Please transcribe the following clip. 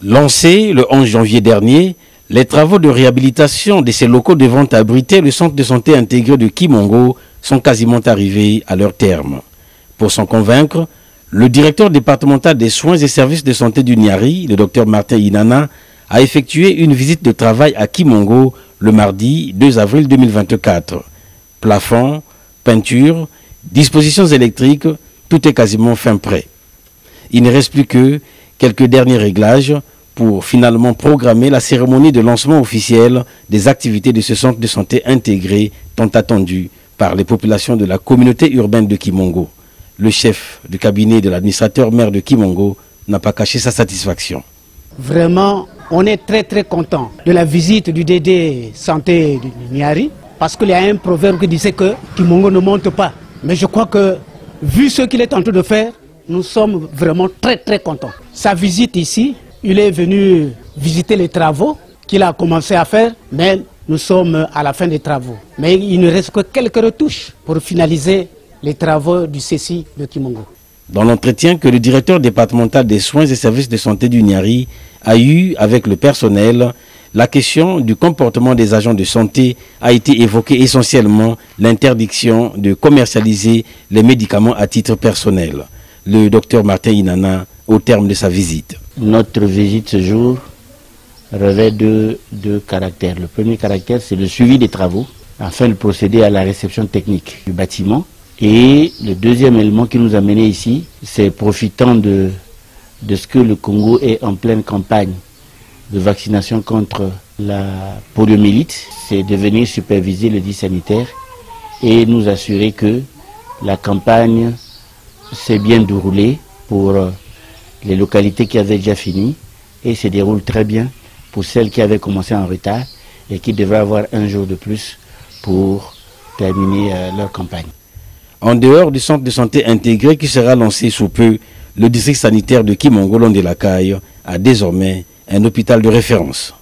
Lancés le 11 janvier dernier, les travaux de réhabilitation de ces locaux devant abriter le centre de santé intégré de Kimongo sont quasiment arrivés à leur terme. Pour s'en convaincre, le directeur départemental des soins et services de santé du Niari, le Dr Martin Inana, a effectué une visite de travail à Kimongo le mardi 2 avril 2024. Plafond, peinture, dispositions électriques, tout est quasiment fin prêt. Il ne reste plus que quelques derniers réglages pour finalement programmer la cérémonie de lancement officiel des activités de ce centre de santé intégré tant attendu par les populations de la communauté urbaine de Kimongo. Le chef du cabinet de l'administrateur maire de Kimongo n'a pas caché sa satisfaction. Vraiment, on est très content de la visite du DD Santé du Niari parce qu'il y a un proverbe qui disait que Kimongo ne monte pas. Mais je crois que, vu ce qu'il est en train de faire, nous sommes vraiment très contents. Sa visite ici, il est venu visiter les travaux qu'il a commencé à faire, mais nous sommes à la fin des travaux. Mais il ne reste que quelques retouches pour finaliser les travaux du CECI de Kimongo. Dans l'entretien que le directeur départemental des soins et services de santé du Niari a eu avec le personnel, la question du comportement des agents de santé a été évoquée, essentiellement l'interdiction de commercialiser les médicaments à titre personnel. Le docteur Martin Inana, au terme de sa visite. Notre visite ce jour revêt deux caractères. Le premier caractère, c'est le suivi des travaux afin de procéder à la réception technique du bâtiment. Et le deuxième élément qui nous a menés ici, c'est profitant de ce que le Congo est en pleine campagne de vaccination contre la poliomyélite, c'est de venir superviser le dit sanitaire et nous assurer que la campagne s'est bien déroulée pour les localités qui avaient déjà fini et se déroule très bien pour celles qui avaient commencé en retard et qui devraient avoir un jour de plus pour terminer leur campagne. En dehors du centre de santé intégré qui sera lancé sous peu, le district sanitaire de Kimongo, Londe-la-Caille, a désormais un hôpital de référence.